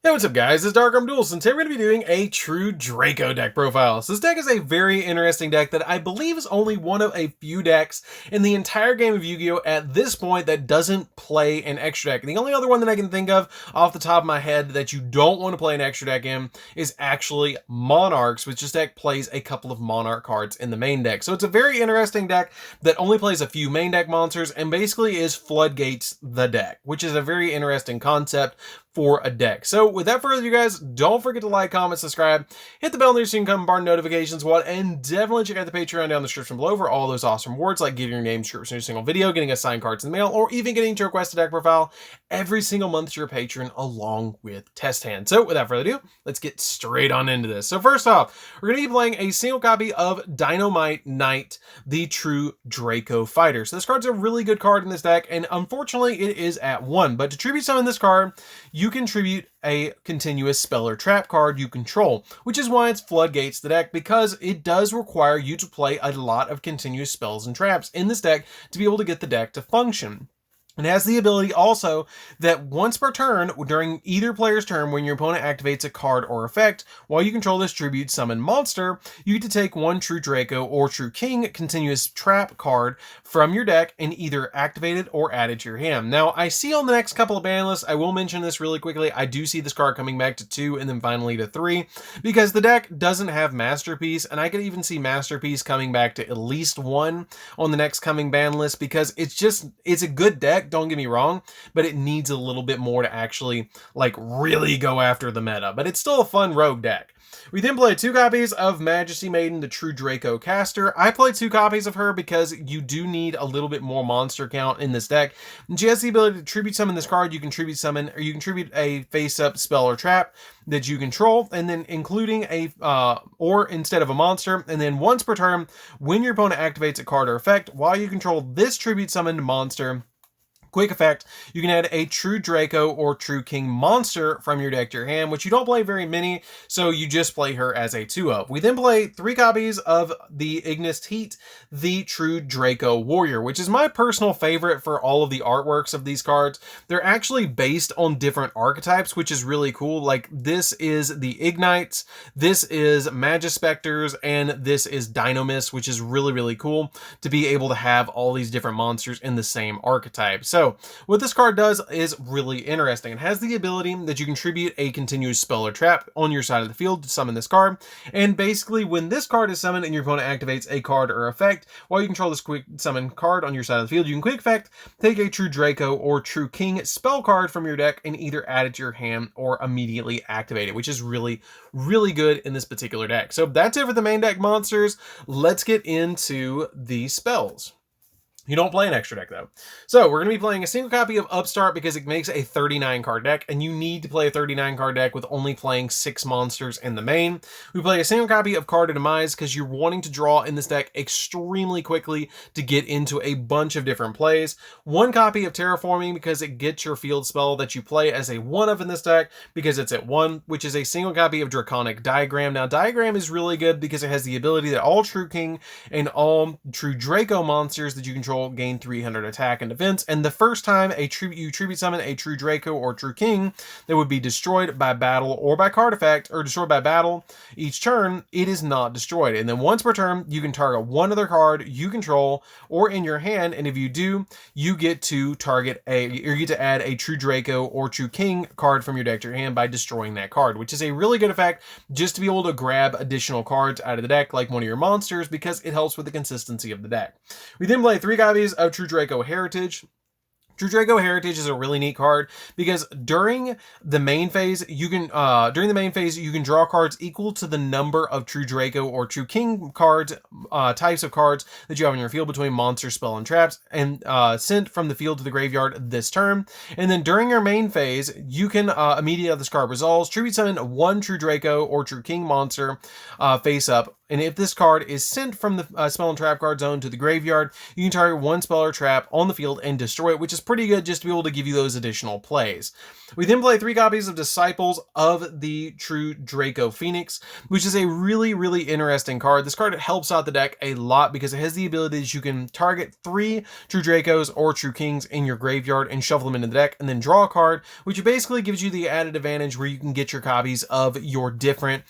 Hey, what's up guys, it's DarkArmedDuelist, and today we're going to be doing a true Draco deck profile. So this deck is a very interesting deck that I believe is only one of a few decks in the entire game of Yu-Gi-Oh! At this point that doesn't play an extra deck. And the only other one that I can think of off the top of my head that you don't want to play an extra deck in is actually Monarchs, which this deck plays a couple of Monarch cards in the main deck. So it's a very interesting deck that only plays a few main deck monsters and basically is floodgates the deck, which is a very interesting concept for a deck. So without further ado guys, don't forget to like, comment, subscribe, hit the bell near so you can come bar notifications, and definitely check out the Patreon down in the description below for all those awesome rewards like getting your name to every single video, getting us signed cards in the mail, or even getting to request a deck profile every single month to your patron along with test hands. So without further ado, let's get straight on into this. So first off, we're going to be playing a single copy of Dynamite Knight, the true Draco fighter. So this card's a really good card in this deck, and unfortunately it is at 1. But to tribute summon this card, you can tribute a continuous spell or trap card you control, which is why it's floodgates the deck, because it does require you to play a lot of continuous spells and traps in this deck to be able to get the deck to function. It has the ability also that once per turn, during either player's turn, when your opponent activates a card or effect, while you control this tribute summon monster, you get to take one True Draco or True King continuous trap card from your deck and either activate it or add it to your hand. Now, I see on the next couple of ban lists, I will mention this really quickly, I do see this card coming back to 2 and then finally to 3, because the deck doesn't have Masterpiece, and I could even see Masterpiece coming back to at least 1 on the next coming ban list, because it's a good deck, don't get me wrong, but it needs a little bit more to actually like really go after the meta, but it's still a fun rogue deck. We then play 2 copies of Majesty Maiden, the true Draco caster. I play 2 copies of her because you do need a little bit more monster count in this deck. And she has the ability to tribute summon this card. You can tribute summon, or you can tribute a face-up spell or trap that you control, and then including a or instead of a monster. And then once per turn, when your opponent activates a card or effect, while you control this tribute summoned monster, quick effect, you can add a True Draco or True King monster from your deck to your hand, which you don't play very many, so you just play her as a 2-of. We then play 3 copies of the Ignis Heat, the True Draco Warrior, which is my personal favorite for all of the artworks of these cards. They're actually based on different archetypes, which is really cool. Like, this is the Ignites, this is Magispectors, and this is Dynamis, which is really, really cool to be able to have all these different monsters in the same archetype. So what this card does is really interesting. It has the ability that you contribute a continuous spell or trap on your side of the field to summon this card. And basically, when this card is summoned and your opponent activates a card or effect, while you control this quick summon card on your side of the field, you can quick effect, take a True Draco or True King spell card from your deck and either add it to your hand or immediately activate it, which is really, really good in this particular deck. So that's it for the main deck monsters. Let's get into the spells. You don't play an extra deck though. So we're going to be playing a single copy of Upstart because it makes a 39 card deck, and you need to play a 39 card deck with only playing 6 monsters in the main. We play a single copy of Card of Demise because you're wanting to draw in this deck extremely quickly to get into a bunch of different plays. 1 copy of Terraforming because it gets your field spell that you play as a 1-of in this deck because it's at 1, which is a single copy of Draconic Diagram. Now Diagram is really good because it has the ability that all True King and all True Draco monsters that you control gain 300 attack and defense, and the first time you tribute summon a True Draco or True King that would be destroyed by battle or by card effect, or destroyed by battle each turn, it is not destroyed. And then once per turn, you can target 1 other card you control or in your hand, and if you do, you get to add a True Draco or True King card from your deck to your hand by destroying that card, which is a really good effect just to be able to grab additional cards out of the deck like one of your monsters, because it helps with the consistency of the deck. We then play 3 copies of True Draco Heritage. True Draco Heritage is a really neat card because during the main phase, you can draw cards equal to the number of True Draco or True King cards, types of cards that you have in your field between monster, spell, and traps, and sent from the field to the graveyard this turn. And then during your main phase, you can immediately, as this card resolves, tribute summon 1 True Draco or True King monster face up And if this card is sent from the spell and trap card zone to the graveyard, you can target one spell or trap on the field and destroy it, which is pretty good just to be able to give you those additional plays. We then play 3 copies of Disciples of the True Draco Phoenix, which is a really, really interesting card. This card helps out the deck a lot because it has the ability that you can target 3 True Dracos or True Kings in your graveyard and shuffle them into the deck and then draw a card, which basically gives you the added advantage where you can get your copies of your different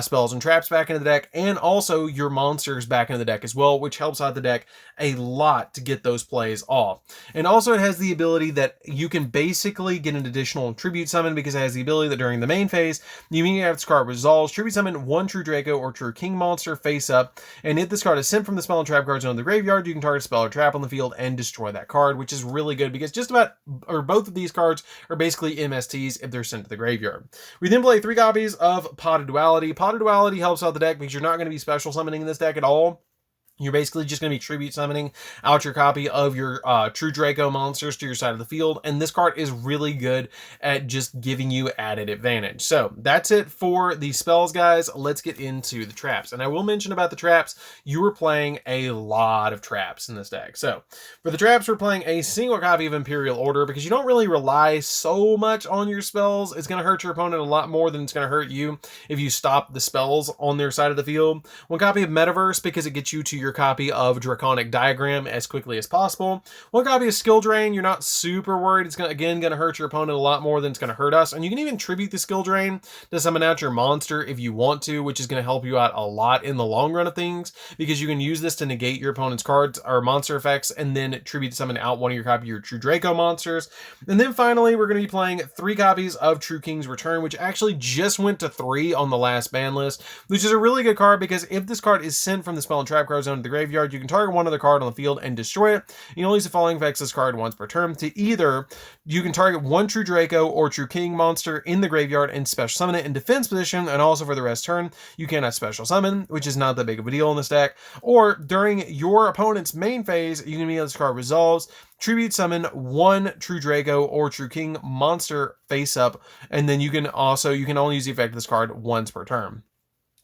spells and traps back into the deck, and also your monsters back into the deck as well, which helps out the deck a lot to get those plays off. And also it has the ability that you can basically get an additional tribute summon because it has the ability that during the main phase, you immediately have this card resolves, tribute summon 1 True Draco or True King monster face up, and if this card is sent from the spell and trap card zone to the graveyard, you can target a spell or trap on the field and destroy that card, which is really good because just about, or both of these cards are basically MSTs if they're sent to the graveyard. We then play 3 copies of Pot of Duality. Pot of Duality helps out the deck because you're not going to be special summoning in this deck at all. You're basically just going to be tribute summoning out your copy of your True Draco monsters to your side of the field, and this card is really good at just giving you added advantage. So that's it for the spells, guys. Let's get into the traps. And I will mention about the traps, you were playing a lot of traps in this deck. So for the traps, we're playing a single copy of Imperial Order because you don't really rely so much on your spells. It's going to hurt your opponent a lot more than it's going to hurt you if you stop the spells on their side of the field. 1 copy of Metaverse because it gets you to your copy of Draconic Diagram as quickly as possible. 1 copy of Skill Drain. You're not super worried. It's going to hurt your opponent a lot more than it's going to hurt us. And you can even tribute the Skill Drain to summon out your monster if you want to, which is going to help you out a lot in the long run of things because you can use this to negate your opponent's cards or monster effects and then tribute summon out one of your copy of your True Draco monsters. And then finally, we're going to be playing 3 copies of True King's Return, which actually just went to 3 on the last ban list, which is a really good card because if this card is sent from the spell and trap card zone to the graveyard, you can target one other card on the field and destroy it. You only use the following effects this card once per turn. To either, you can target 1 True Draco or True King monster in the graveyard and special summon it in defense position, and also for the rest turn, you cannot special summon, which is not that big of a deal in this deck. Or during your opponent's main phase, you can immediately this card resolves, tribute summon 1 True Draco or True King monster face up, and then you can only use the effect of this card once per turn.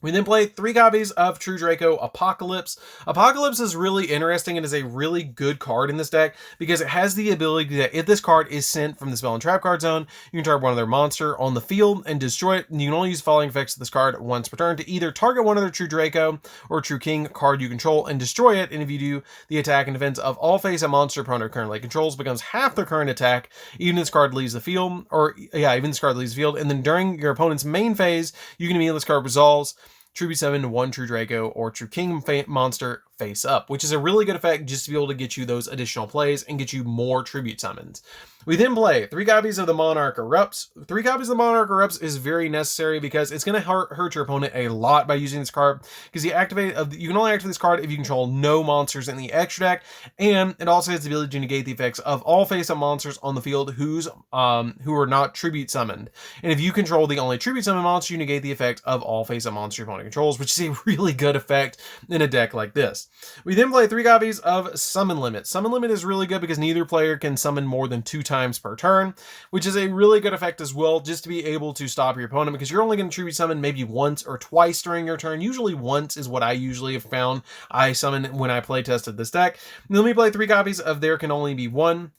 We then play 3 copies of True Draco Apocalypse. Apocalypse is really interesting and is a really good card in this deck because it has the ability that if this card is sent from the spell and trap card zone, you can target one other monster on the field and destroy it. And you can only use the following effects of this card once per turn to either target one other True Draco or True King card you control and destroy it. And if you do, the attack and defense of all face-up monster opponent currently controls becomes half their current attack, even if this card leaves the field, even this card leaves the field. And then during your opponent's main phase, you can immediately this card resolves, tribute summon 1 True Draco or True King monster face up, which is a really good effect just to be able to get you those additional plays and get you more tribute summons. We then play 3 copies of the Monarch Erupts. 3 copies of the Monarch Erupts is very necessary because it's going to hurt your opponent a lot by using this card because you can only activate this card if you control no monsters in the extra deck, and it also has the ability to negate the effects of all face-up monsters on the field who are not tribute summoned. And if you control the only tribute summon monster, you negate the effect of all face-up monster your opponent controls, which is a really good effect in a deck like this. We then play 3 copies of Summon Limit. Summon Limit is really good because neither player can summon more than 2 times per turn, which is a really good effect as well, just to be able to stop your opponent because you're only going to tribute summon maybe once or twice during your turn. Usually once is what I usually have found I summon when I play tested this deck. And then we play 3 copies of There Can Only Be One.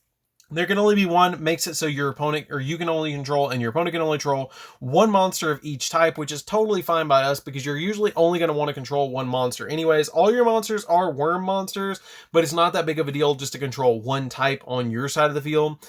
There Can Only Be One makes it so your opponent, or you can only control, and your opponent can only control 1 monster of each type, which is totally fine by us because you're usually only going to want to control 1 monster anyways. All your monsters are worm monsters, but it's not that big of a deal just to control 1 type on your side of the field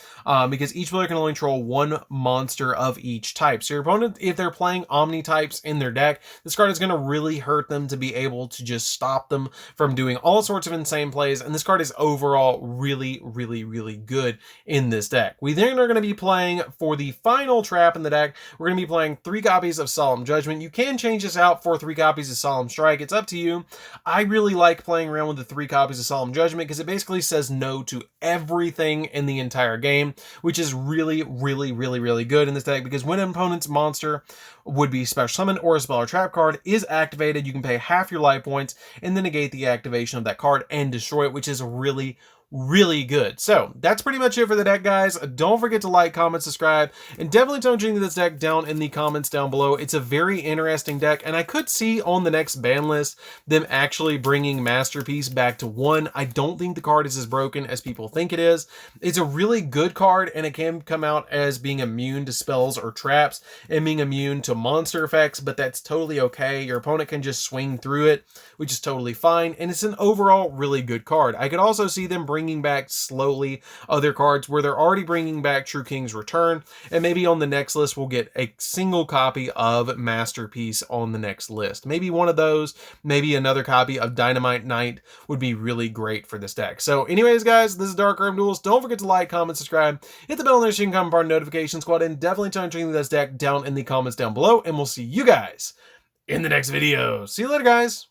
because each player can only control 1 monster of each type. So your opponent, if they're playing Omni types in their deck, this card is going to really hurt them to be able to just stop them from doing all sorts of insane plays, and this card is overall really, really, really good in this deck. We then are going to be playing for the final trap in the deck. We're going to be playing 3 copies of Solemn Judgment. You can change this out for 3 copies of Solemn Strike. It's up to you. I really like playing around with the 3 copies of Solemn Judgment because it basically says no to everything in the entire game, which is really, really, really, really good in this deck because when an opponent's monster would be special summoned or a spell or trap card is activated, you can pay half your life points and then negate the activation of that card and destroy it, which is really, really good. So that's pretty much it for the deck, guys. Don't forget to like, comment, subscribe, and definitely tell me this deck down in the comments down below. It's a very interesting deck, and I could see on the next ban list them actually bringing Masterpiece back to 1. I don't think the card is as broken as people think it is. It's a really good card, and it can come out as being immune to spells or traps and being immune to monster effects, but that's totally okay. Your opponent can just swing through it, which is totally fine, and it's an overall really good card. I could also see them bringing back slowly other cards where they're already bringing back True King's Return, and maybe on the next list we'll get a single copy of Masterpiece on the next list. Maybe one of those, maybe another copy of Dynamite Knight would be really great for this deck. So anyways, guys, this is DarkArmedDuelist. Don't forget to like, comment, subscribe, hit the bell notification, comment part, notification squad, and definitely tell me this deck down in the comments down below, and we'll see you guys in the next video. See you later, guys.